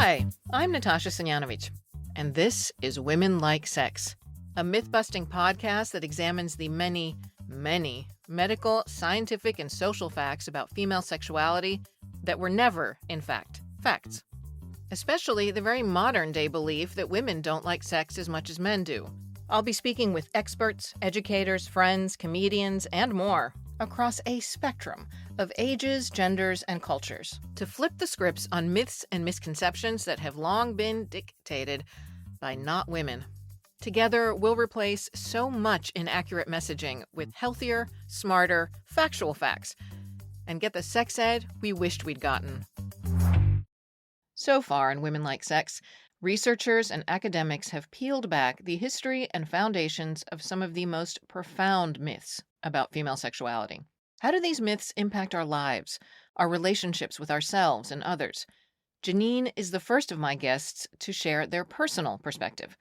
Hi, I'm Natasha Sinyanovich, and this is Women Like Sex, a myth-busting podcast that examines the many, many medical, scientific, and social facts about female sexuality that were never, in fact, facts. Especially the very modern-day belief that women don't like sex as much as men do. I'll be speaking with experts, educators, friends, comedians, and more across a spectrum of ages, genders, and cultures to flip the scripts on myths and misconceptions that have long been dictated by not women. Together, we'll replace so much inaccurate messaging with healthier, smarter, factual facts and get the sex ed we wished we'd gotten. So far in Women Like Sex, researchers and academics have peeled back the history and foundations of some of the most profound myths about female sexuality. How do these myths impact our lives, our relationships with ourselves and others? Jonynne is the first of my guests to share their personal perspective.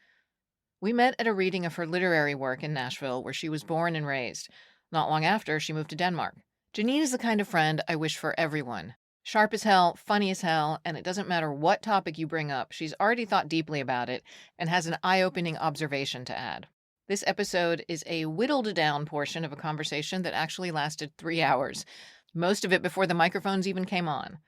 We met at a reading of her literary work in Nashville, where she was born and raised. Not long after, she moved to Denmark. Jonynne is the kind of friend I wish for everyone. Sharp as hell, funny as hell, and it doesn't matter what topic you bring up, she's already thought deeply about it and has an eye-opening observation to add. This episode is a whittled-down portion of a conversation that actually lasted 3 hours, most of it before the microphones even came on.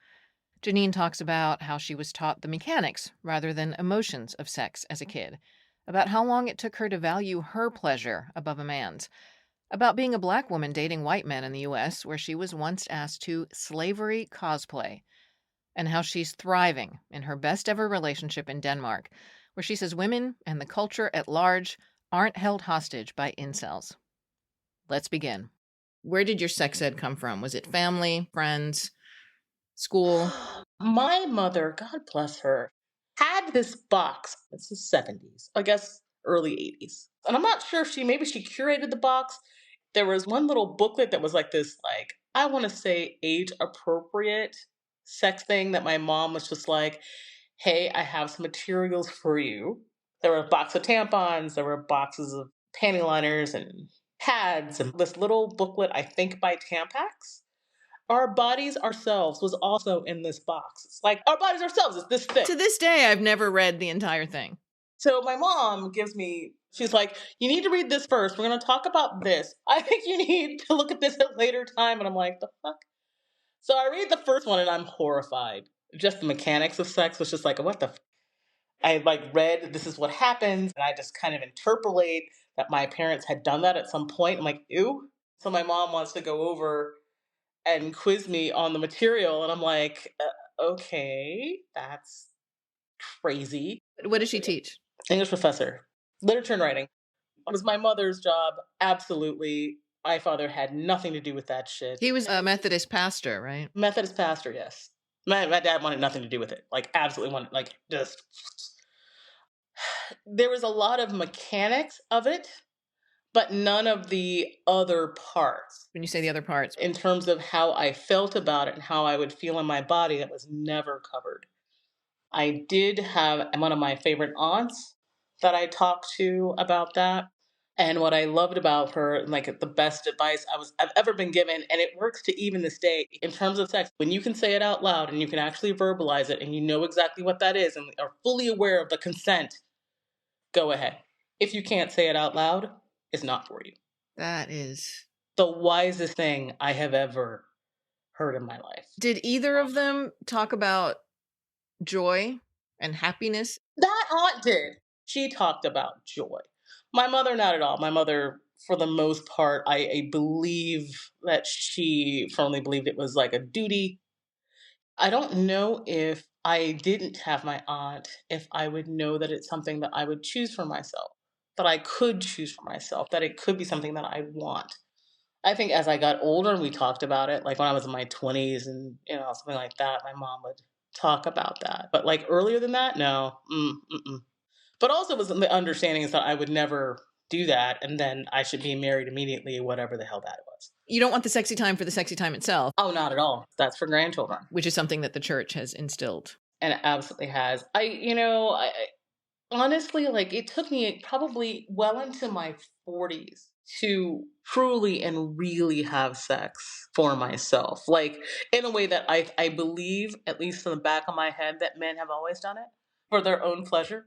Jonynne talks about how she was taught the mechanics rather than emotions of sex as a kid, about how long it took her to value her pleasure above a man's, about being a black woman dating white men in the U.S., where she was once asked to slavery cosplay, and how she's thriving in her best ever relationship in Denmark, where she says women and the culture at large aren't held hostage by incels. Let's begin. Where did your sex ed come from? Was it family, friends, school? My mother, God bless her, had this box. It's the 70s, I guess early 80s. And I'm not sure if she curated the box. There was one little booklet that was like this, like, I want to say age appropriate sex thing that my mom was just like, hey, I have some materials for you. There were a box of tampons, there were boxes of panty liners and pads, and this little booklet, I think by Tampax. Our bodies ourselves was also in this box. It's like our bodies ourselves is this thick. To this day, I've never read the entire thing. So my mom she's like, you need to read this first. We're going to talk about this. I think you need to look at this at a later time. And I'm like, the fuck? So I read the first one and I'm horrified. Just the mechanics of sex was just like, what the I read this is what happens, and I just kind of interpolate that my parents had done that at some point. I'm like, ew. So my mom wants to go over and quiz me on the material, and I'm like, okay, that's crazy. What does she teach? English professor, literature and writing. It was my mother's job. Absolutely. My father had nothing to do with that shit. He was a Methodist pastor, right? Methodist pastor, yes. My dad wanted nothing to do with it. Absolutely wanted, just. There was a lot of mechanics of it, but none of the other parts. When you say the other parts? In terms of how I felt about it and how I would feel in my body, that was never covered. I did have one of my favorite aunts that I talked to about that. And what I loved about her, the best advice I've ever been given, and it works to even this day, in terms of sex, when you can say it out loud and you can actually verbalize it and you know exactly what that is and are fully aware of the consent, go ahead. If you can't say it out loud, it's not for you. That is the wisest thing I have ever heard in my life. Did either of them talk about joy and happiness? That aunt did. She talked about joy. My mother, not at all. My mother, for the most part, I believe that she firmly believed it was like a duty. I don't know if I didn't have my aunt, if I would know that it's something that I would choose for myself, that I could choose for myself, that it could be something that I want. I think as I got older and we talked about it, like when I was in my 20s and, something like that, my mom would talk about that. But earlier than that, no. But also was the understanding is that I would never do that and then I should be married immediately, whatever the hell that was. You don't want the sexy time for the sexy time itself. Oh, not at all. That's for grandchildren. Which is something that the church has instilled. And it absolutely has. I honestly, it took me probably well into my 40s to truly and really have sex for myself. Like, in a way that I believe, at least in the back of my head, that men have always done it for their own pleasure.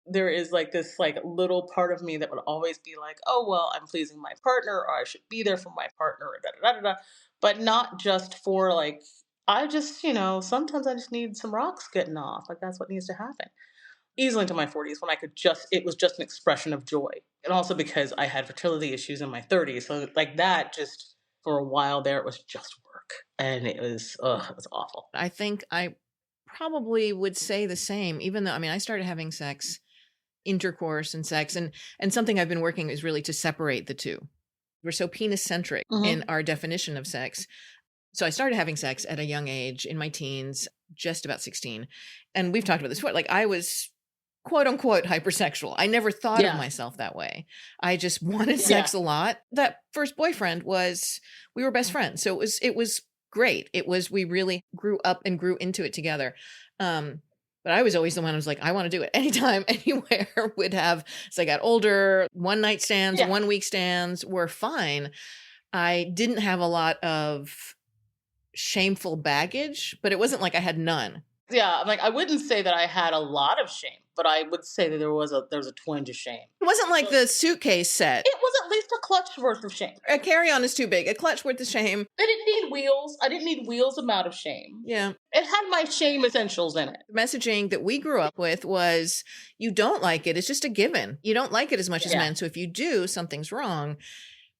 There is like this like little part of me that would always be like, oh well, I'm pleasing my partner, or I should be there for my partner, or da da da da da. But not just for like, I just, sometimes I just need some rocks getting off. Like that's what needs to happen. Easily into my 40s when I could just, it was just an expression of joy. And also because I had fertility issues in my 30s. So like that just for a while there, it was just work. And it was awful. I think I probably would say the same, even though, I mean, I started having sex, intercourse and sex, and something I've been working is really to separate the two. We're so penis centric in our definition of sex. So I started having sex at a young age in my teens, just about 16. And we've talked about this before. Like I was quote unquote hypersexual. I never thought of myself that way. I just wanted sex a lot. That first boyfriend we were best friends. So it was great. We really grew up and grew into it together. But I was always the one who was like, I want to do it anytime, anywhere. As I got older, one night stands, 1 week stands were fine. I didn't have a lot of shameful baggage, but it wasn't like I had none. Yeah, like I wouldn't say that I had a lot of shame, but I would say that there was a twinge of shame. It wasn't like the suitcase set. It was at least a clutch worth of shame. A carry-on is too big. A clutch worth of shame. I didn't need wheels. I didn't need wheels amount of shame. Yeah. It had my shame essentials in it. The messaging that we grew up with was, you don't like it. It's just a given. You don't like it as much as men. So if you do, something's wrong.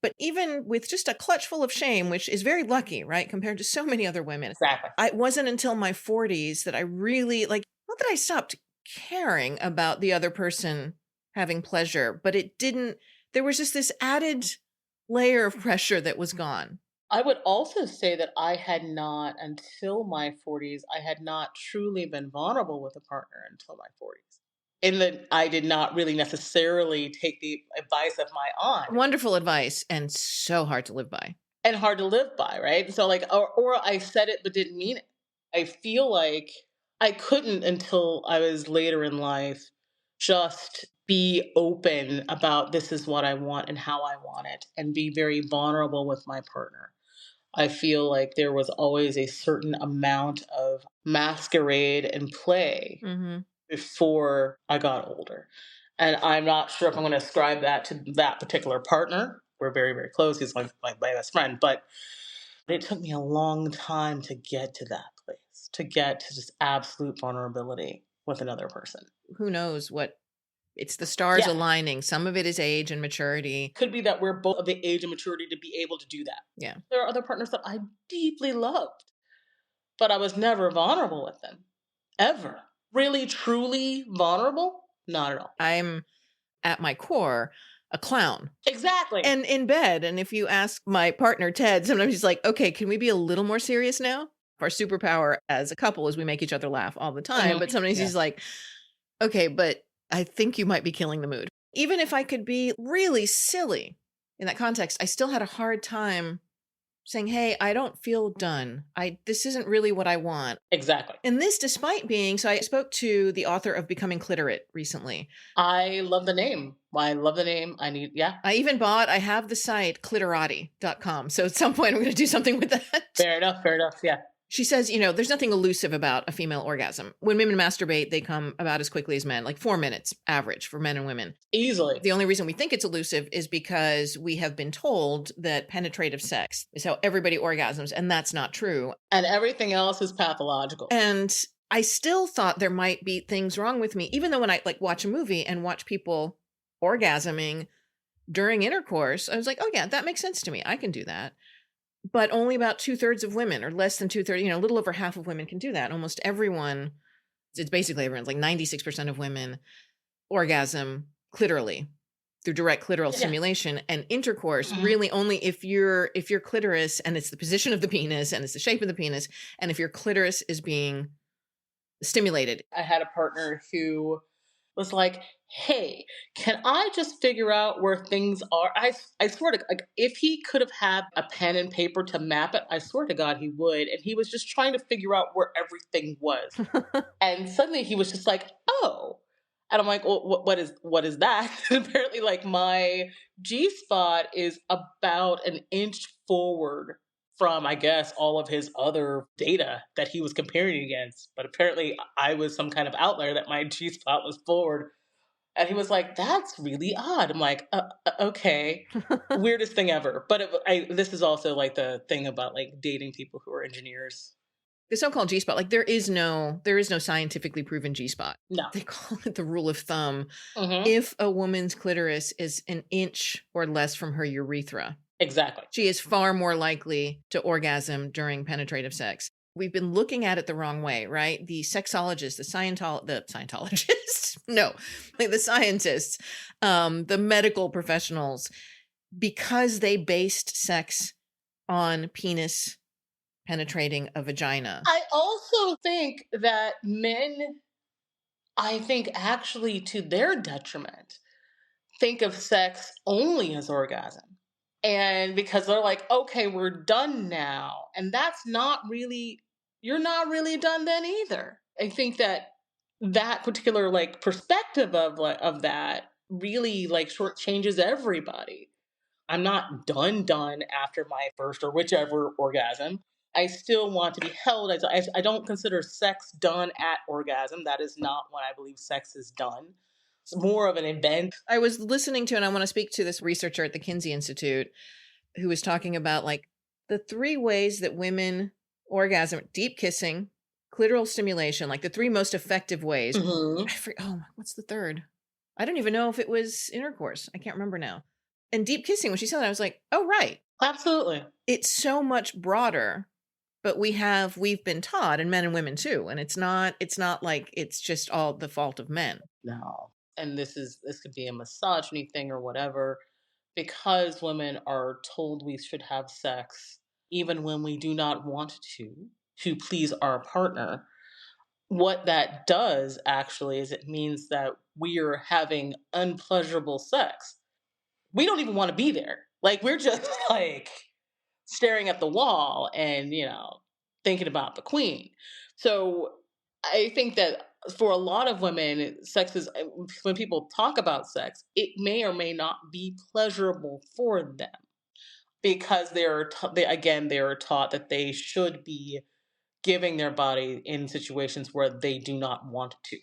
But even with just a clutch full of shame, which is very lucky, right? Compared to so many other women. Exactly. It wasn't until my 40s that I really, not that I stopped caring about the other person having pleasure, but there was just this added layer of pressure that was gone. I would also say that I had not, until my 40s, I had not truly been vulnerable with a partner until my 40s. In that I did not really necessarily take the advice of my aunt. Wonderful advice, and so hard to live by. And hard to live by, right? So like, or I said it but didn't mean it. I feel like I couldn't until I was later in life just be open about this is what I want and how I want it, and be very vulnerable with my partner. I feel like there was always a certain amount of masquerade and play before I got older. And I'm not sure if I'm going to ascribe that to that particular partner. We're very, very close. He's like my best friend. But it took me a long time to get to that place, to get to just absolute vulnerability with another person. Who knows what? It's the stars aligning. Some of it is age and maturity. Could be that we're both of the age and maturity to be able to do that. Yeah. There are other partners that I deeply loved, but I was never vulnerable with them. Ever. Really, truly vulnerable? Not at all. I'm, at my core, a clown. Exactly. And in bed. And if you ask my partner, Ted, sometimes he's like, okay, can we be a little more serious now? Our superpower as a couple is we make each other laugh all the time. But sometimes he's like, okay, but I think you might be killing the mood. Even if I could be really silly in that context, I still had a hard time saying, hey, I don't feel done. This isn't really what I want. Exactly. And this despite being, so I spoke to the author of Becoming Cliterate recently. I love the name. I love the name. I have the site cliterati.com. So at some point I'm going to do something with that. Fair enough. Yeah. She says, there's nothing elusive about a female orgasm. When women masturbate, they come about as quickly as men, like 4 minutes average for men and women. Easily. The only reason we think it's elusive is because we have been told that penetrative sex is how everybody orgasms, and that's not true. And everything else is pathological. And I still thought there might be things wrong with me, even though when I watch a movie and watch people orgasming during intercourse, I was like, oh yeah, that makes sense to me. I can do that. But only about 2/3 of women, or less than 2/3, a little over half of women can do that. Almost everyone, it's basically everyone's like 96% of women orgasm clitorally through direct clitoral stimulation, and intercourse really only if your clitoris, and it's the position of the penis and it's the shape of the penis, and if your clitoris is being stimulated. I had a partner who was like, hey, can I just figure out where things are? I swear to, like, if he could have had a pen and paper to map it, I swear to God he would. And he was just trying to figure out where everything was. And suddenly he was just like, oh, And I'm like, well, what is that? And apparently, like my G spot is about an inch forward from, I guess, all of his other data that he was comparing against. But apparently, I was some kind of outlier that my G spot was forward. And he was like, "That's really odd." I'm like, okay, weirdest thing ever." But this is also like the thing about like dating people who are engineers. The so-called G spot, like there is no scientifically proven G spot. No, They call it the rule of thumb. hmm If a woman's clitoris is an inch or less from her urethra, exactly. she is far more likely to orgasm during penetrative sex. We've been looking at it the wrong way, right? The sexologists, the Scientologists, no, like the scientists, the medical professionals, because they based sex on penis penetrating a vagina. I also think that men, I think actually to their detriment, think of sex only as orgasm. And because they're like, okay, we're done now. And that's not really, you're not really done then either. I think that that particular like perspective of that really like shortchanges everybody. I'm not done after my first or whichever orgasm. I still want to be held. I don't consider sex done at orgasm. That is not when I believe sex is done. It's more of an event. I was listening to, and I want to speak to this researcher at the Kinsey Institute who was talking about like the three ways that women orgasm: deep kissing, clitoral stimulation, like the three most effective ways. Hmm. What's the third? I don't even know if it was intercourse. I can't remember now. And deep kissing, when she said that, I was like, oh, right. Absolutely. It's so much broader, but we've been taught, and men and women too. And it's not like it's just all the fault of men. No. And this could be a misogyny thing or whatever, because women are told we should have sex even when we do not want to please our partner. What that does actually is it means that we are having unpleasurable sex. We don't even want to be there. Like we're just like staring at the wall and, thinking about the queen. So I think that for a lot of women, sex is, when people talk about sex, it may or may not be pleasurable for them because they are taught that they should be giving their body in situations where they do not want to.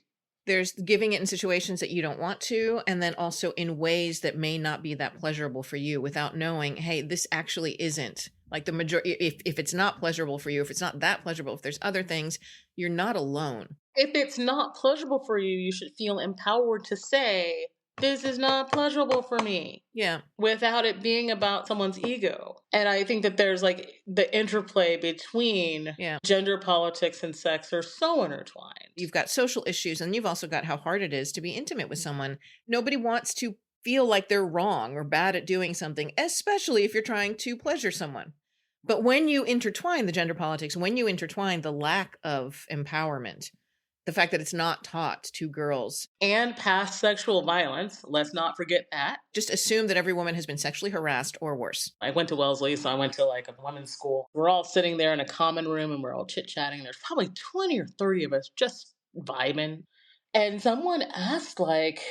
There's giving it in situations that you don't want to, and then also in ways that may not be that pleasurable for you without knowing, hey, this actually isn't. Like the majority, if it's not pleasurable for you, if it's not that pleasurable, if there's other things, you're not alone. If it's not pleasurable for you, you should feel empowered to say, "This is not pleasurable for me," Yeah. without it being about someone's ego. And I think that there's like the interplay between Yeah. gender politics and sex are so intertwined. You've got social issues, and you've also got how hard it is to be intimate with someone. Nobody wants to feel like they're wrong or bad at doing something, especially if you're trying to pleasure someone. But when you intertwine the gender politics, when you intertwine the lack of empowerment, the fact that it's not taught to girls, And past sexual violence, let's not forget that. just assume that every woman has been sexually harassed or worse. I went to Wellesley, so I went to like a women's school. We're all sitting there in a common room and we're all chit chatting. There's probably 20 or 30 of us just vibing. And someone asked, like,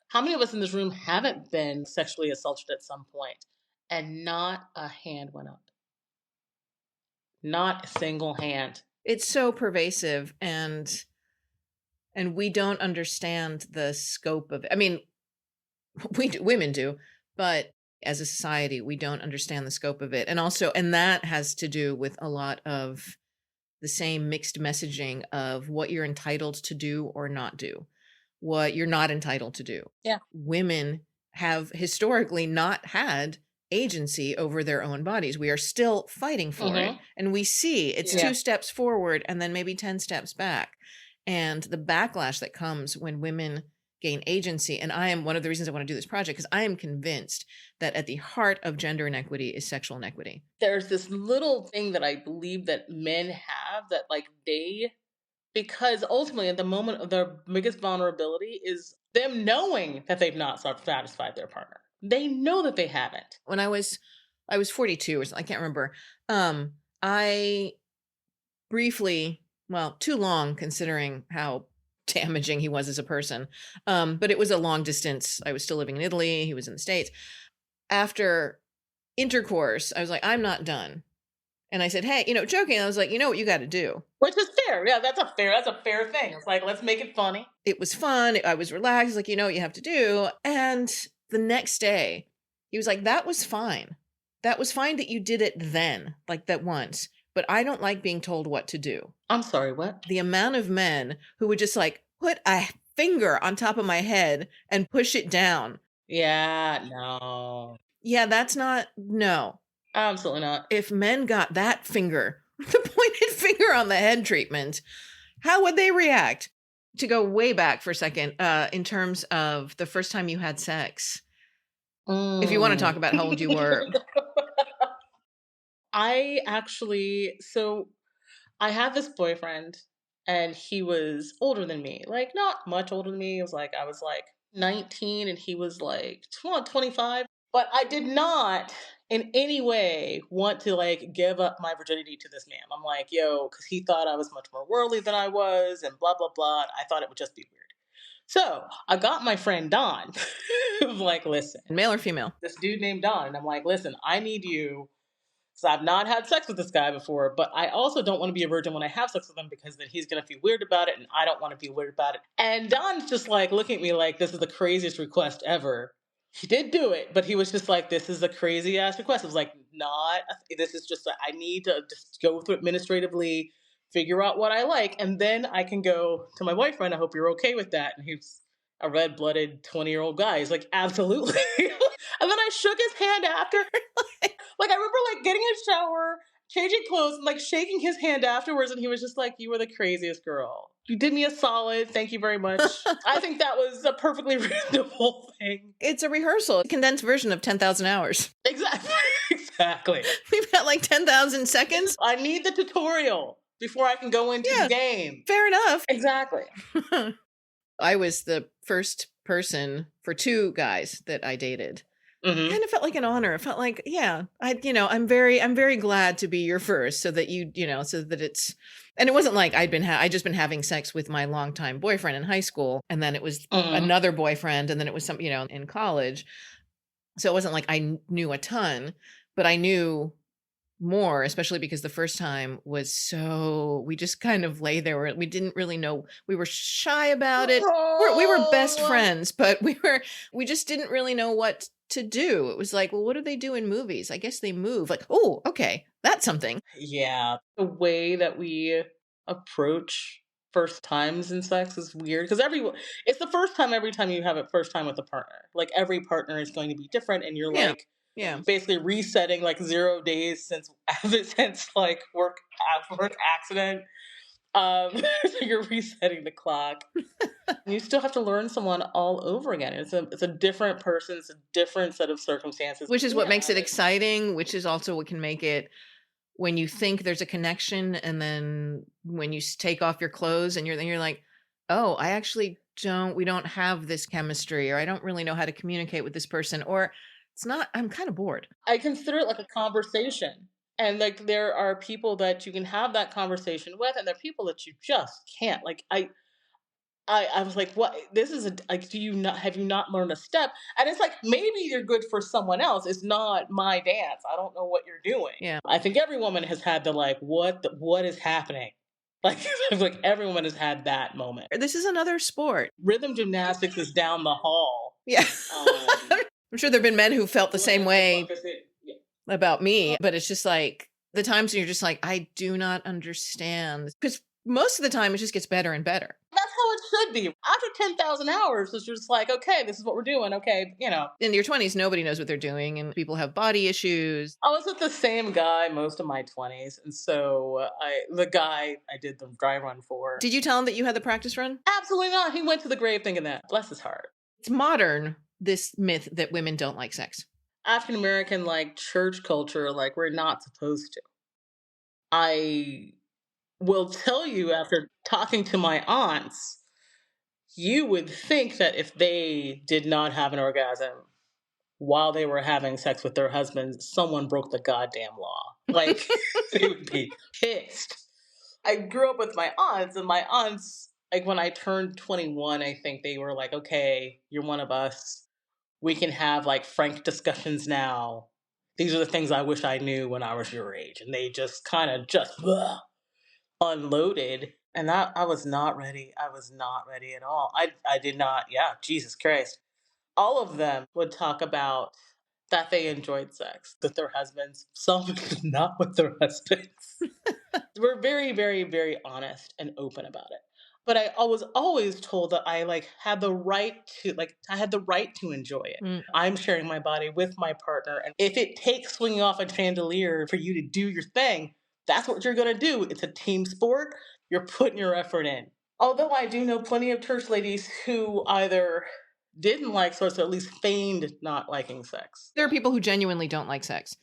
how many of us in this room haven't been sexually assaulted at some point? And not a hand went up. Not a single hand. It's so pervasive, and we don't understand the scope of it. I mean, women do, but as a society, we don't understand the scope of it. And that has to do with a lot of the same mixed messaging of what you're entitled to do or not do, what you're not entitled to do. Yeah. Women have historically not had agency over their own bodies. We are still fighting for it. And we see it's Yeah. 2 steps forward and then maybe 10 steps back. And the backlash that comes when women gain agency. And I am one of the reasons I want to do this project, because I am convinced that at the heart of gender inequity is sexual inequity. There's this little thing that I believe that men have that like because ultimately at the moment of their biggest vulnerability is them knowing that they've not satisfied their partner. They know that they haven't. When I was 42 or something, I can't remember. I briefly, well, too long considering how damaging he was as a person. But it was a long distance. I was still living in Italy. He was in the States. After intercourse, I was like, I'm not done. And I said, hey, joking. I was like, you know what you got to do. Which is fair. Yeah, that's a fair thing. It's like, let's make it funny. It was fun. I was relaxed. Like, you know what you have to do. And the next day, he was like, that was fine. That was fine that you did it then, like that once. But I don't like being told what to do. I'm sorry, what? The amount of men who would just like put a finger on top of my head and push it down. Yeah, no. Yeah, that's not, no. Absolutely not. If men got that finger, the pointed finger on the head treatment, how would they react? To go way back for a second, in terms of the first time you had sex, if you want to talk about how old you were. I had this boyfriend and he was older than me, like not much older than me. It was like, I was like 19 and he was like 25. But I did not in any way want to like give up my virginity to this man. I'm like, yo, because he thought I was much more worldly than I was and blah, blah, blah. And I thought it would just be weird. So I got my friend Don. I'm like, listen. Male or female? This dude named Don. And I'm like, listen, I need you. So I've not had sex with this guy before, but I also don't want to be a virgin when I have sex with him because then he's going to feel weird about it and I don't want to be weird about it. And Don's just like looking at me like this is the craziest request ever. He did do it, but he was just like, this is a crazy ass request. It was like, this is just, I need to just go through administratively, figure out what I like, and then I can go to my boyfriend. I hope you're okay with that. And he's a red-blooded 20-year-old guy. He's like, absolutely. And then I shook his hand after. Like, I remember, like, getting in a shower, changing clothes, and, like, shaking his hand afterwards, and he was just like, you were the craziest girl. You did me a solid. Thank you very much. I think that was a perfectly reasonable thing. It's a rehearsal, a condensed version of 10,000 hours. Exactly. Exactly. We've got, like, 10,000 seconds. I need the tutorial before I can go into the game. Fair enough. Exactly. I was the first person for 2 guys that I dated. Mm-hmm. Kind of felt like an honor. It felt like, yeah, I'm very glad to be your first, so that so that it's, and it wasn't like I'd just been having sex with my longtime boyfriend in high school, and then it was another boyfriend, and then it was some, in college. So it wasn't like I knew a ton, but I knew more, especially because the first time was we just kind of lay there. We didn't really know. We were shy about it. We were best friends, but we just didn't really know what to do. It was like, well, what do they do in movies? I guess they move. Like, oh, okay, that's something. Yeah. The way that we approach first times in sex is weird because it's the first time every time you have a first time with a partner. Like every partner is going to be different, and you're like, basically resetting like 0 days since like work accident. So you're resetting the clock. You still have to learn someone all over again. It's a different person. It's a different set of circumstances. Which is what makes it exciting, which is also what can make it when you think there's a connection, and then when you take off your clothes and you're like, oh, we don't have this chemistry, or I don't really know how to communicate with this person, or I'm kind of bored. I consider it like a conversation. And like there are people that you can have that conversation with, and there are people that you just can't. Like I was like, what? This is like, have you not learned a step? And it's like, maybe you're good for someone else. It's not my dance. I don't know what you're doing. Yeah. I think every woman has had the like, what is happening? Like every woman has had that moment. This is another sport. Rhythm gymnastics is down the hall. Yeah. I'm sure there've been men who felt the same way about me, but it's just like the times when you're just like, I do not understand. Because most of the time it just gets better and better. That's how it should be. After 10,000 hours, it's just like, okay, this is what we're doing. Okay, In your 20s, nobody knows what they're doing, and people have body issues. I was with the same guy most of my 20s, and so the guy I did the dry run for. Did you tell him that you had the practice run? Absolutely not. He went to the grave thinking that. Bless his heart. It's modern, this myth that women don't like sex. African American, like, church culture, like, we're not supposed to. I will tell you, after talking to my aunts, you would think that if they did not have an orgasm while they were having sex with their husbands, someone broke the goddamn law. Like, they would be pissed. I grew up with my aunts, and my aunts Like when I turned 21, I think they were like, okay, you're one of us. We can have like frank discussions now. These are the things I wish I knew when I was your age. And they just kind of just unloaded. And I was not ready. I was not ready at all. I did not, yeah, Jesus Christ. All of them would talk about that they enjoyed sex with their husbands. Some did not with their husbands. We're very, very, very honest and open about it. But I was always told that I like had the right to I had the right to enjoy it. Mm. I'm sharing my body with my partner, and if it takes swinging off a chandelier for you to do your thing, that's what you're gonna do. It's a team sport. You're putting your effort in. Although I do know plenty of church ladies who either didn't like sex or at least feigned not liking sex. There are people who genuinely don't like sex.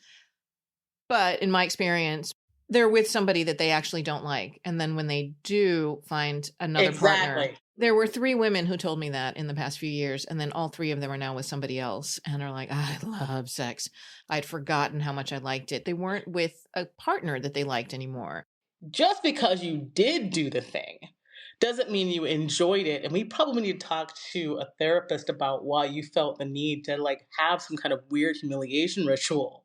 But in my experience, they're with somebody that they actually don't like. And then when they do find another partner, Exactly. there were 3 women who told me that in the past few years. And then all 3 of them are now with somebody else and are like, I love sex. I'd forgotten how much I liked it. They weren't with a partner that they liked anymore. Just because you did do the thing doesn't mean you enjoyed it. And we probably need to talk to a therapist about why you felt the need to like have some kind of weird humiliation ritual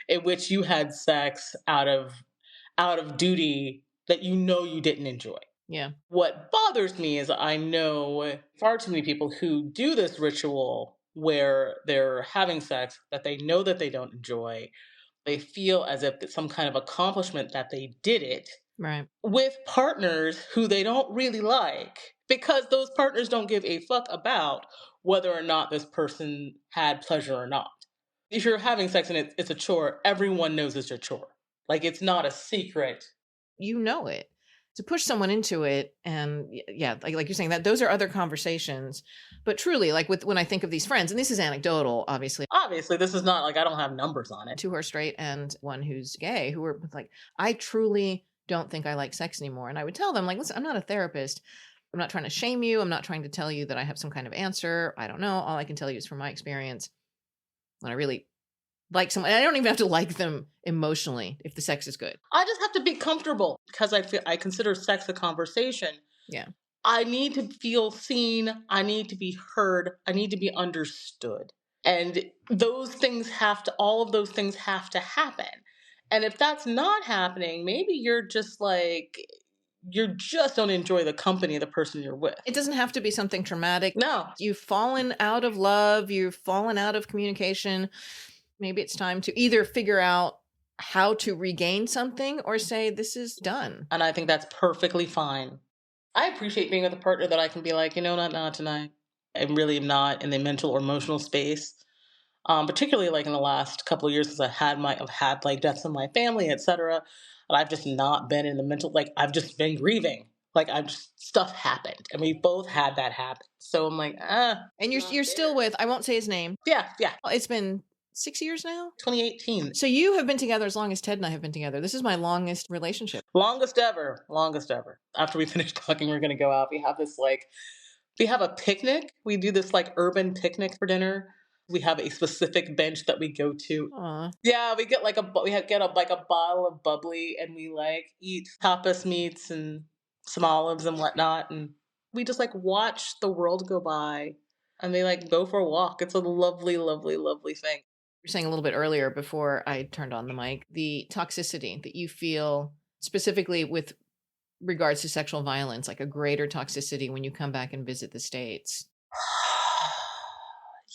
in which you had sex out of duty that you know you didn't enjoy. Yeah. What bothers me is I know far too many people who do this ritual where they're having sex that they know that they don't enjoy. They feel as if it's some kind of accomplishment that they did it Right. with partners who they don't really like because those partners don't give a fuck about whether or not this person had pleasure or not. If you're having sex and it's a chore, everyone knows it's a chore. Like it's not a secret. You know it. To push someone into it, and yeah, like you're saying, that those are other conversations. But truly, like when I think of these friends, and this is anecdotal, obviously, Obviously, this is not like I don't have numbers on it. 2 who are straight and 1 who's gay, who were like, I truly don't think I like sex anymore. And I would tell them, like, listen, I'm not a therapist. I'm not trying to shame you. I'm not trying to tell you that I have some kind of answer. I don't know. All I can tell you is from my experience. When I really like someone, and I don't even have to like them emotionally if the sex is good. I just have to be comfortable because I consider sex a conversation. Yeah. I need to feel seen. I need to be heard. I need to be understood. And all of those things have to happen. And if that's not happening, maybe you just don't enjoy the company of the person you're with. It doesn't have to be something traumatic. No. You've fallen out of love. You've fallen out of communication. Maybe it's time to either figure out how to regain something or say, this is done. And I think that's perfectly fine. I appreciate being with a partner that I can be like, not tonight. I really am not in the mental or emotional space. Particularly like in the last couple of years, because I've had like deaths in my family, etc. And I've just not been in the mental. Like I've just been grieving. Stuff happened, and we both had that happen. So I'm like, And you're still with, I won't say his name. Yeah. It's been 6 years now. 2018. So you have been together as long as Ted and I have been together. This is my longest relationship. Longest ever. After we finish talking, we're gonna go out. We have a picnic. We do this like urban picnic for dinner. We have a specific bench that we go to. Aww. Yeah, we get like a bottle of bubbly, and we like eat tapas meats and some olives and whatnot, and we just like watch the world go by, and they like go for a walk. It's a lovely, lovely, lovely thing. You were saying a little bit earlier before I turned on the mic, the toxicity that you feel specifically with regards to sexual violence, like a greater toxicity when you come back and visit the States.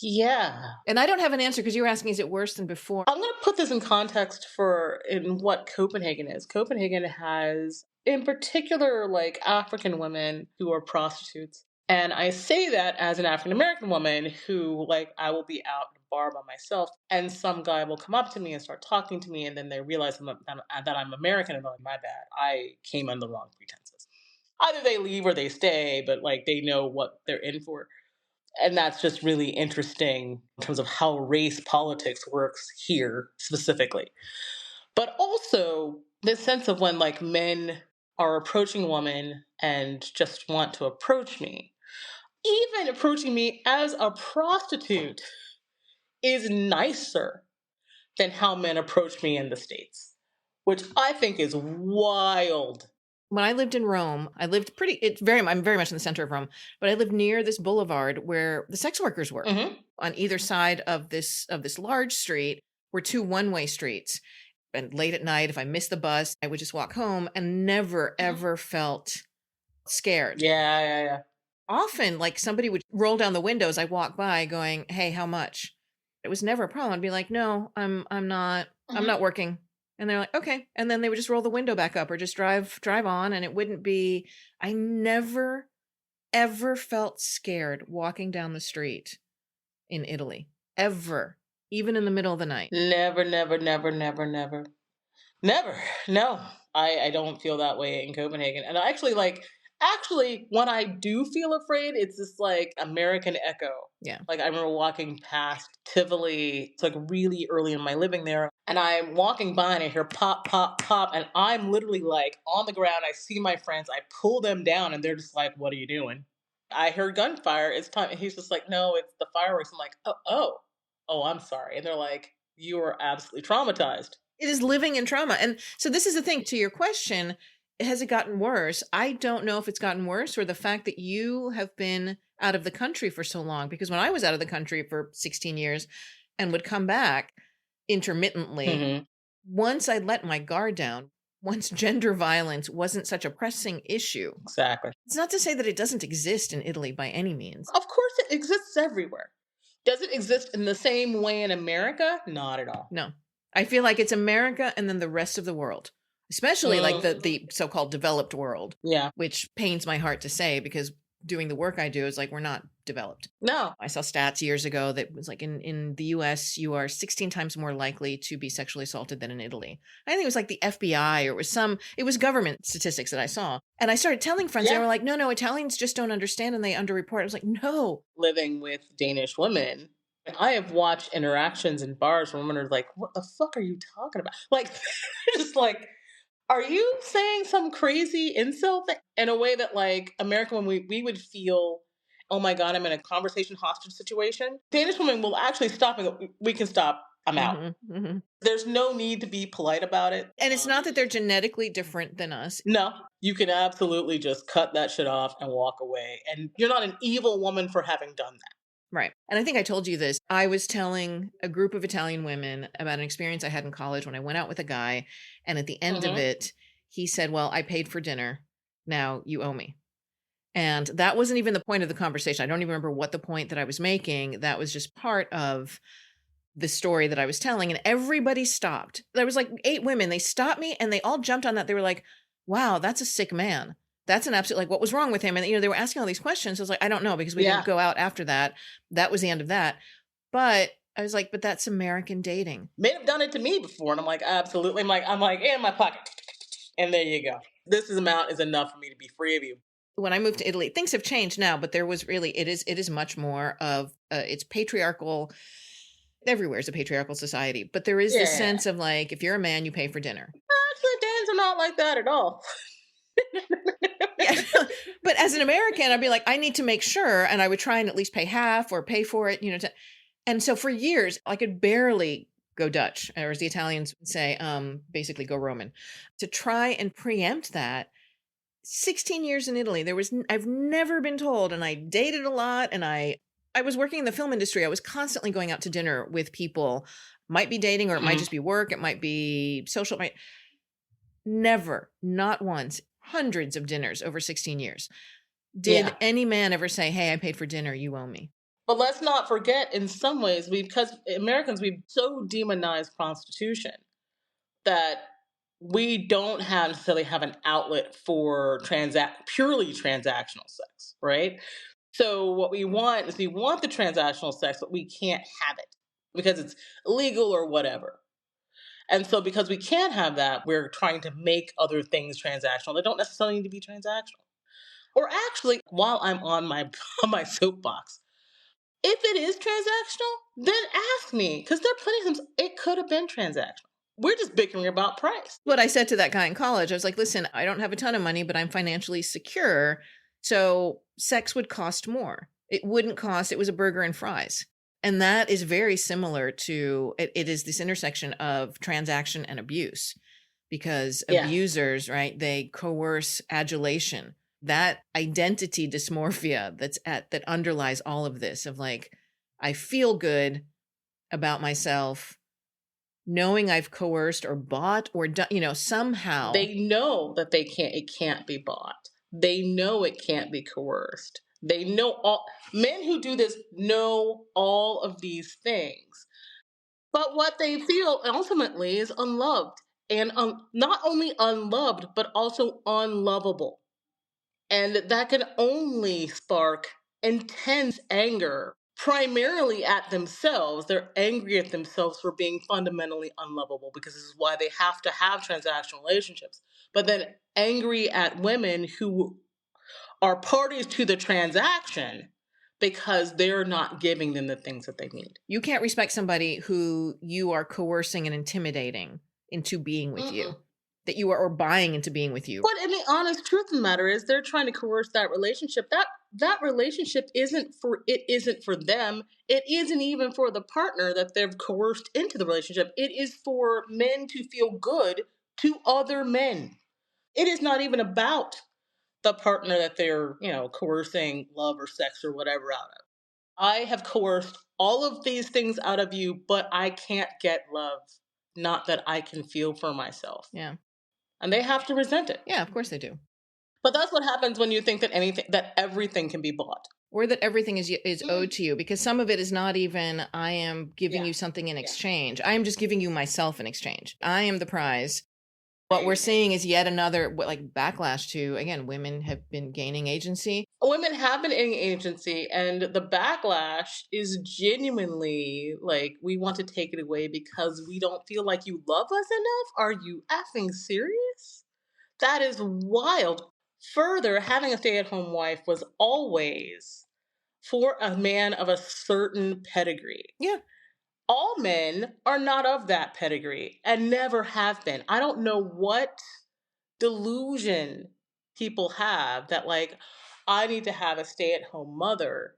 Yeah. And I don't have an answer because you were asking, is it worse than before? I'm going to put this in context in what Copenhagen is. Copenhagen has, in particular, like African women who are prostitutes. And I say that as an African American woman who, like, I will be out at a bar by myself, and some guy will come up to me and start talking to me, and then they realize that I'm American, and they're like, my bad, I came under the wrong pretenses. Either they leave or they stay, but like they know what they're in for. And that's just really interesting in terms of how race politics works here specifically. But also this sense of when like men are approaching women and just want to approach me. Even approaching me as a prostitute is nicer than how men approach me in the States, which I think is wild. When I lived in Rome, I'm very much in the center of Rome, but I lived near this boulevard where the sex workers were. Hmm. On either side of this large street were two one-way streets. And late at night, if I missed the bus, I would just walk home and never Hmm. ever felt scared. Yeah, yeah, yeah. Often, like, somebody would roll down the window as I walk by going, "Hey, how much?" It was never a problem. I'd be like, "No, I'm Hmm. not working." And they're like, "Okay." And then they would just roll the window back up or just drive on, and it wouldn't be I never ever felt scared walking down the street in Italy. Ever. Even in the middle of the night. Never, never, never, never, never. Never. No. I don't feel that way in Copenhagen. And I actually when I do feel afraid, it's this like American echo. Yeah. Like I remember walking past Tivoli, it's like really early in my living there, and I'm walking by and I hear pop, pop, pop, and I'm literally like on the ground. I see my friends, I pull them down, and they're just like, "What are you doing?" I heard gunfire. It's time. And he's just like, "No, it's the fireworks." I'm like, "Oh, I'm sorry." And they're like, "You are absolutely traumatized." It is living in trauma. And so this is the thing to your question, has it gotten worse? I don't know if it's gotten worse or the fact that you have been out of the country for so long. Because when I was out of the country for 16 years and would come back intermittently, Hmm. once I let my guard down, once gender violence wasn't such a pressing issue, Exactly. it's not to say that it doesn't exist in Italy by any means. Of course, it exists everywhere. Does it exist in the same way in America? Not at all. No. I feel like it's America and then the rest of the world, especially like Mm, the so-called developed world, yeah. which pains my heart to say because doing the work I do is like we're not developed. No. I saw stats years ago that was like in the US, you are 16 times more likely to be sexually assaulted than in Italy. I think it was like the FBI or it was government statistics that I saw. And I started telling friends, they Yeah. were like, no, Italians just don't understand and they underreport. I was like, no. Living with Danish women, I have watched interactions in bars where women are like, "What the fuck are you talking about?" Like, just like, are you saying some crazy insult thing in a way that like American when we would feel, "Oh my god, I'm in a conversation hostage situation." Danish women will actually stop and go, "We can stop. I'm out." Hmm. Hmm. There's no need to be polite about it. And it's not that they're genetically different than us. No, you can absolutely just cut that shit off and walk away. And you're not an evil woman for having done that. Right. And I think I told you this. I was telling a group of Italian women about an experience I had in college when I went out with a guy. And at the end of Hmm. it, he said, "Well, I paid for dinner. Now you owe me." And that wasn't even the point of the conversation. I don't even remember what the point that I was making. That was just part of the story that I was telling. And everybody stopped. There was like 8 women. They stopped me and they all jumped on that. They were like, wow, that's a sick man. That's an absolute, like, what was wrong with him? And, they were asking all these questions. I was like, I don't know, because we didn't Yeah. go out after that. That was the end of that. But I was like, but that's American dating. May have done it to me before. And I'm like, absolutely. I'm like, in my pocket. And there you go. This amount is enough for me to be free of you. When I moved to Italy, things have changed now, but there was really, it is much more of, it's patriarchal. Everywhere is a patriarchal society, but there is this Yeah. sense of like, if you're a man, you pay for dinner. Actually, Danes are not like that at all. Yeah. But as an American, I'd be like, I need to make sure. And I would try and at least pay half or pay for it, and so for years, I could barely go Dutch, or as the Italians would say, basically go Roman. To try and preempt that, 16 years in Italy, I've never been told, and I dated a lot, and I was working in the film industry. I was constantly going out to dinner with people, might be dating, or it might Mhm. just be work, it might be social, never, not once, hundreds of dinners over 16 years. Did Yeah. any man ever say, hey, I paid for dinner, you owe me? But let's not forget, in some ways, because Americans, we've so demonized prostitution that we don't necessarily have an outlet for purely transactional sex, right? So what we want is we want the transactional sex, but we can't have it because it's illegal or whatever. And so because we can't have that, we're trying to make other things transactional. They don't necessarily need to be transactional. Or actually, while I'm on my on my soapbox, if it is transactional, then ask me because there are plenty of times it could have been transactional. We're just bickering about price. What I said to that guy in college, I was like, listen, I don't have a ton of money, but I'm financially secure. So sex would cost more. It wouldn't cost, it was a burger and fries. And that is very similar to it is this intersection of transaction and abuse. because Yes. abusers, right, they coerce adulation, that identity dysmorphia that underlies all of this of like, I feel good about myself knowing I've coerced or bought or done, somehow. They know that it can't be bought. They know it can't be coerced. They know all men who do this know all of these things. But what they feel ultimately is unloved and not only unloved, but also unlovable. And that can only spark intense anger, primarily at themselves. They're angry at themselves for being fundamentally unlovable because this is why they have to have transactional relationships. But then angry at women who are parties to the transaction because they're not giving them the things that they need. You can't respect somebody who you are coercing and intimidating into being with you, Mm-mm. that you are or buying into being with you. But in the honest truth of the matter is they're trying to coerce that relationship. That relationship isn't for them. It isn't even for the partner that they've coerced into the relationship. It is for men to feel good to other men. It is not even about the partner that they're, coercing love or sex or whatever out of. I have coerced all of these things out of you, but I can't get love. Not that I can feel for myself. Yeah. And they have to resent it. Yeah, of course they do. But that's what happens when you think that everything can be bought. Or that everything is owed to you, because some of it is not even, I am giving Yeah. you something in Yeah. exchange. I am just giving you myself in exchange. I am the prize. What we're seeing is yet another backlash to, again, women have been gaining agency. Women have been in agency, and the backlash is genuinely like, we want to take it away because we don't feel like you love us enough. Are you effing serious? That is wild. Further, having a stay at home wife was always for a man of a certain pedigree. Yeah. All men are not of that pedigree and never have been. I don't know what delusion people have that, like, I need to have a stay at home mother,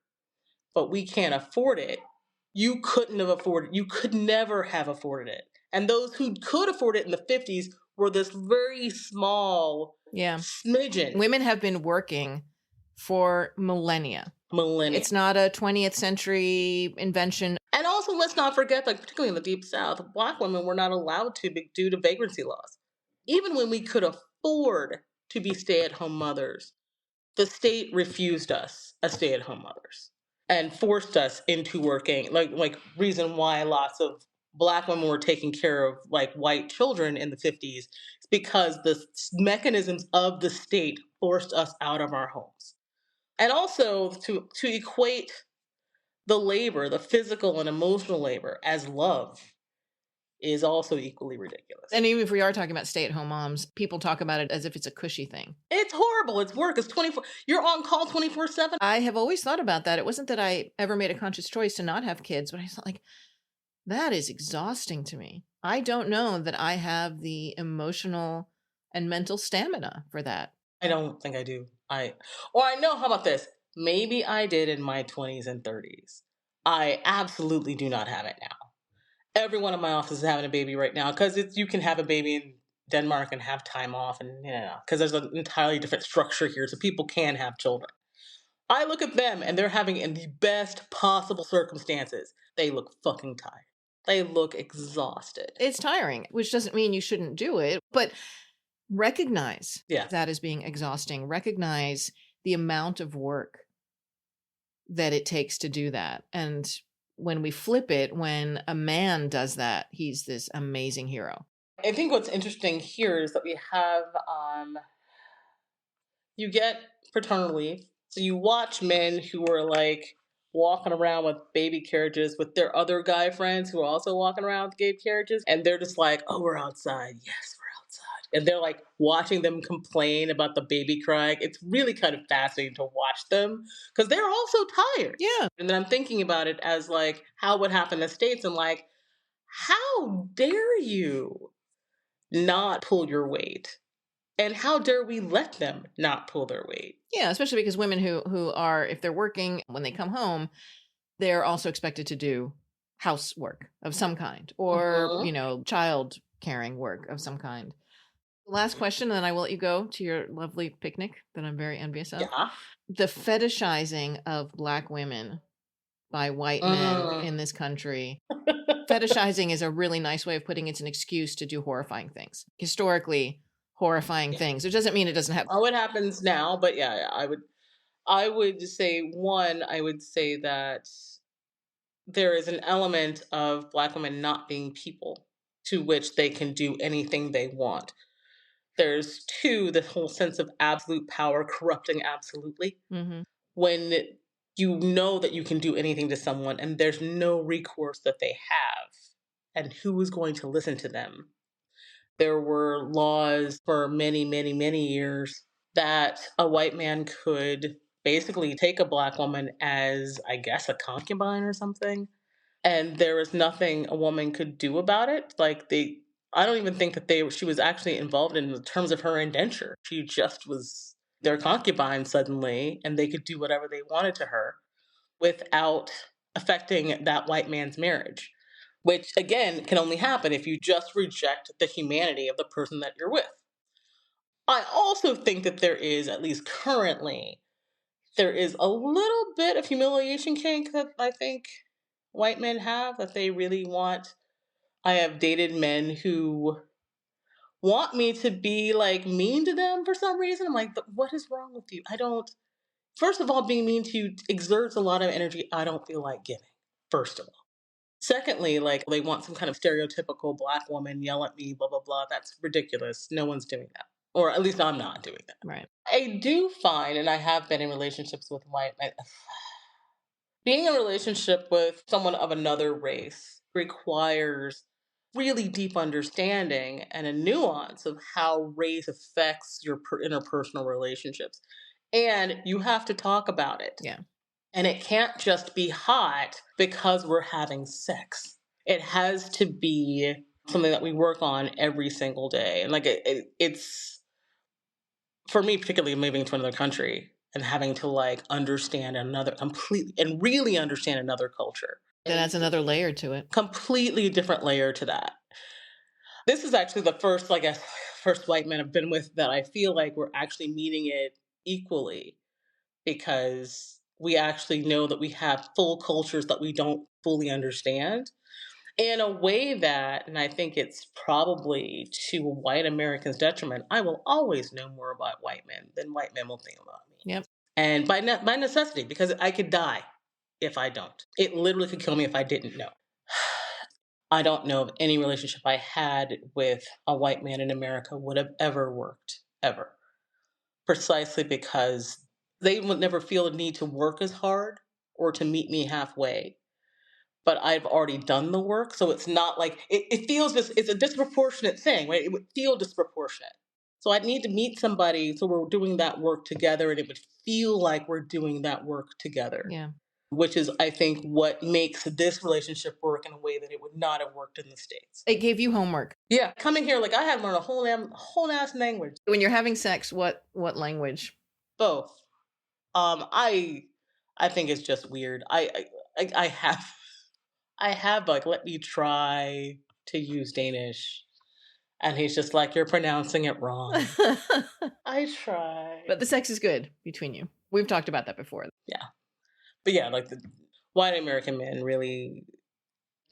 but we can't afford it. You couldn't have afforded You could never have afforded it. And those who could afford it in the 50s were this very small smidgen. Women have been working for millennia. It's not a 20th century invention. And also, let's not forget, like, particularly in the Deep South, Black women were not allowed to be, due to vagrancy laws. Even when we could afford to be stay at home mothers, the state refused us as stay at home mothers and forced us into working. Like reason why lots of Black women were taking care of like white children in the 50s is because the mechanisms of the state forced us out of our homes. And also to equate the labor, the physical and emotional labor, as love is also equally ridiculous. And even if we are talking about stay-at-home moms, people talk about it as if it's a cushy thing. It's horrible. It's work. It's 24. You're on call 24/7. I have always thought about that. It wasn't that I ever made a conscious choice to not have kids, but I thought, like, that is exhausting to me. I don't know that I have the emotional and mental stamina for that. I don't think I do. I know, how about this? Maybe I did in my 20s and 30s. I absolutely do not have it now. Everyone in my office is having a baby right now because you can have a baby in Denmark and have time off, and because there's an entirely different structure here, so people can have children. I look at them and they're having it in the best possible circumstances. They look fucking tired. They look exhausted. It's tiring, which doesn't mean you shouldn't do it, but recognize that as being exhausting. Recognize the amount of work that it takes to do that. And when we flip it, when a man does that, he's this amazing hero. I think what's interesting here is that we have, you get paternal leave. So you watch men who are like walking around with baby carriages with their other guy friends who are also walking around with baby carriages. And they're just like, oh, we're outside. Yes, we're outside. And they're like watching them complain about the baby crying. It's really kind of fascinating to watch them because they're also tired. Yeah. And then I'm thinking about it as like how would happen in the States and like, how dare you not pull your weight? And how dare we let them not pull their weight? Yeah, especially because women who are, if they're working, when they come home, they're also expected to do housework of some kind or, child caring work of some kind. Last question, and then I will let you go to your lovely picnic that I'm very envious of. Yeah. The fetishizing of Black women by white men in this country. Fetishizing is a really nice way of putting it's an excuse to do horrifying things. Historically, horrifying things. It doesn't mean it doesn't happen. Oh, it happens now, but yeah, I would say one, I would say that there is an element of Black women not being people to which they can do anything they want. There's two, the whole sense of absolute power corrupting absolutely. Mm-hmm. When you know that you can do anything to someone and there's no recourse that they have, and who is going to listen to them? There were laws for many, many, many years that a white man could basically take a Black woman as, I guess, a concubine or something. And there was nothing a woman could do about it. I don't even think that she was actually involved in the terms of her indenture. She just was their concubine suddenly, and they could do whatever they wanted to her without affecting that white man's marriage, which again can only happen if you just reject the humanity of the person that you're with. I also think that there is, at least currently, there is a little bit of humiliation kink that I think white men have that they really want. I have dated men who want me to be like mean to them for some reason. I'm like, but what is wrong with you? I don't, first of all, being mean to you exerts a lot of energy I don't feel like giving, first of all. Secondly, like they want some kind of stereotypical Black woman yell at me, blah, blah, blah. That's ridiculous. No one's doing that. Or at least I'm not doing that. Right. I do find, and I have been in relationships with white men, being in a relationship with someone of another race requires really deep understanding and a nuance of how race affects your interpersonal relationships. And you have to talk about it. Yeah. And it can't just be hot because we're having sex. It has to be something that we work on every single day. And it's, for me, particularly moving to another country and having to like understand another completely and really understand another culture. Then adds another layer to it. Completely different layer to that. This is actually the first, I guess, first white men I've been with that I feel like we're actually meeting it equally, because we actually know that we have full cultures that we don't fully understand in a way that, and I think it's probably to white Americans' detriment, I will always know more about white men than white men will think about me. Yep. And by necessity, because I could die if I don't. It literally could kill me if I didn't know. I don't know of any relationship I had with a white man in America would have ever worked, ever. Precisely because they would never feel the need to work as hard or to meet me halfway. But I've already done the work, so it's not like it feels just, it's a disproportionate thing, right? It would feel disproportionate. So I'd need to meet somebody so we're doing that work together and it would feel like we're doing that work together. Yeah. Which is, I think, what makes this relationship work in a way that it would not have worked in the States. It gave you homework. Yeah, coming here, like I had to learn a whole ass language. When you're having sex, what language? Both. I think it's just weird. I have like, let me try to use Danish, and he's just like, you're pronouncing it wrong. I try, But the sex is good between you. We've talked about that before. yeah, but yeah, like the white American men really.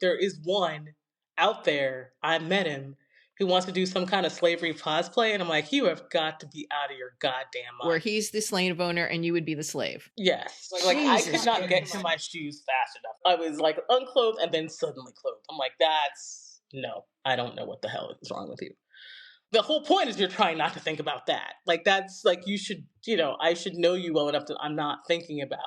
There is one out there. I met him who wants to do some kind of slavery cosplay, and I'm like, you have got to be out of your goddamn mind. Where he's the slave owner and you would be the slave. Yes. Like I could not get to my shoes fast enough. I was like unclothed and then suddenly clothed. I'm like, no, I don't know what the hell is wrong with you. The whole point is you're trying not to think about that. Like that's like, you should, I should know you well enough that I'm not thinking about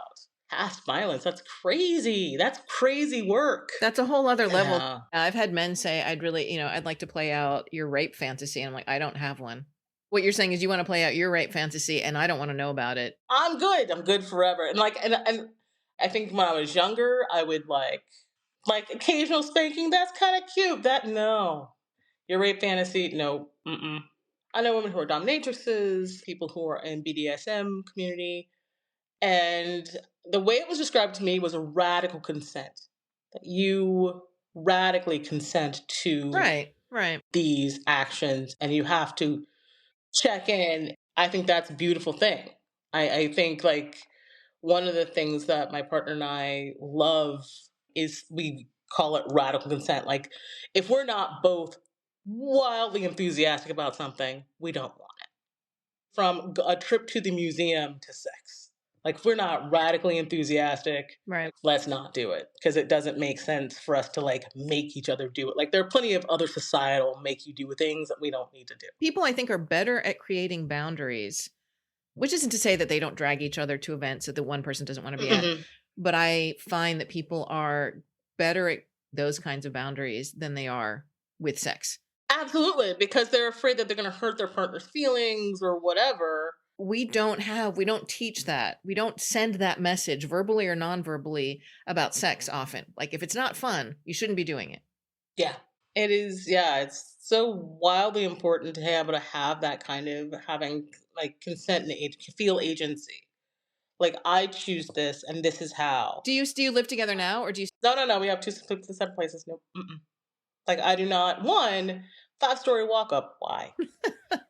past violence. That's crazy. That's crazy work. That's a whole other level. Yeah. I've had men say, I'd really, I'd like to play out your rape fantasy. And I'm like, I don't have one. What you're saying is you want to play out your rape fantasy and I don't want to know about it. I'm good forever. And like, and I think when I was younger, I would like occasional spanking. That's kind of cute. No, your rape fantasy. No. Mm-mm. I know women who are dominatrixes, people who are in BDSM community. And the way it was described to me was a radical consent. That you radically consent to right. these actions, and you have to check in. I think that's a beautiful thing. I think like one of the things that my partner and I love is we call it radical consent. Like if we're not both wildly enthusiastic about something, we don't want it. From a trip to the museum to sex. Like if we're not radically enthusiastic, Right. let's not do it because it doesn't make sense for us to like make each other do it. Like there are plenty of other societal make you do things that we don't need to do. People, I think, are better at creating boundaries, which isn't to say that they don't drag each other to events that the one person doesn't want to be at. Mhm. But I find that people are better at those kinds of boundaries than they are with sex. Absolutely, because they're afraid that they're going to hurt their partner's feelings or whatever. We don't teach that. We don't send that message verbally or non-verbally about sex often. Like if it's not fun, you shouldn't be doing it. Yeah. It is, yeah, it's so wildly important to be able to have that kind of having like consent and feel agency. Like I choose this and this is how. Do you live together now, or do you? No. We have two separate places. No, mm-mm. Like I do not. One 5-story walk up. Why?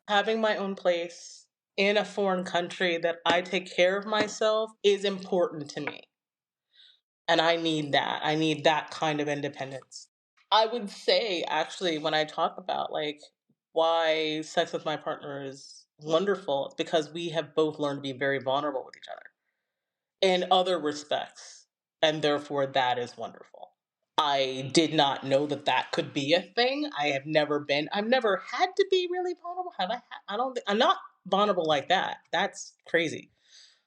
Having my own place in a foreign country that I take care of myself is important to me, and I need that. I need that kind of independence. I would say actually when I talk about like why sex with my partner is wonderful, it's because we have both learned to be very vulnerable with each other in other respects, and therefore that is wonderful. I did not know that that could be a thing. I've never had to be really vulnerable. Have I? I don't. I'm not vulnerable like that. That's crazy.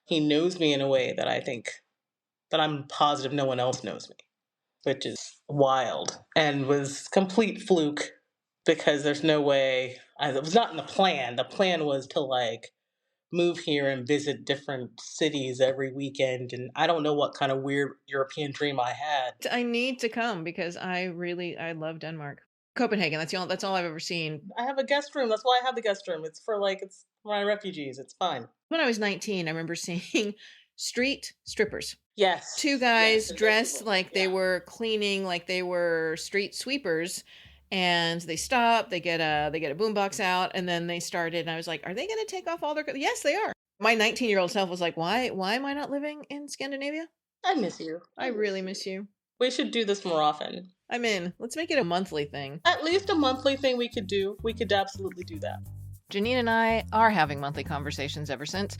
He knows me in a way that I think that I'm positive no one else knows me, which is wild and was complete fluke because there's no way. It was not in the plan. The plan was to like move here and visit different cities every weekend, and I don't know what kind of weird European dream I had. I need to come because I love Denmark. Copenhagen. That's all I've ever seen. I have a guest room. That's why I have the guest room. It's for my refugees. It's fine. When I was 19, I remember seeing street strippers. Yes. Two guys Yes, dressed like they yeah. were cleaning, like they were street sweepers, and they stop, they get a boombox out, and then they started, and I was like, are they going to take off all their yes, they are. My 19-year-old self was like, why am I not living in Scandinavia? I miss you. I really miss you. We should do this more often. I'm in. Let's make it a monthly thing. At least a monthly thing we could do. We could absolutely do that. Jonynne and I are having monthly conversations ever since,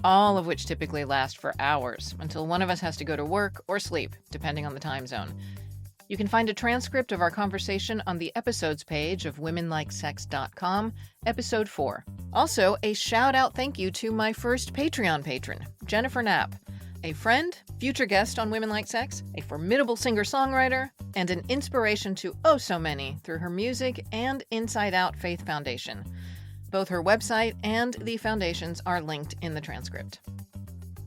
all of which typically last for hours until one of us has to go to work or sleep, depending on the time zone. You can find a transcript of our conversation on the episodes page of womenlikesex.com, episode 4. Also, a shout-out thank you to my first Patreon patron, Jennifer Knapp, a friend, future guest on Women Like Sex, a formidable singer-songwriter, and an inspiration to oh so many through her music and Inside Out Faith Foundation. Both her website and the foundations are linked in the transcript.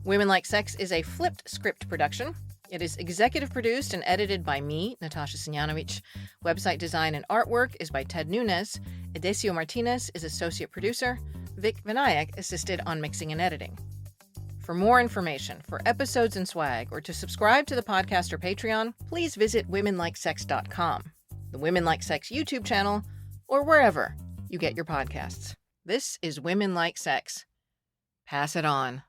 Women Like Sex is a flipped script production. It is executive produced and edited by me, Natasha Signanovic. Website design and artwork is by Ted Nunes. Edesio Martinez is associate producer. Vic Vinayak assisted on mixing and editing. For more information, for episodes and swag, or to subscribe to the podcast or Patreon, please visit womenlikesex.com, the Women Like Sex YouTube channel, or wherever you get your podcasts. This is Women Like Sex. Pass it on.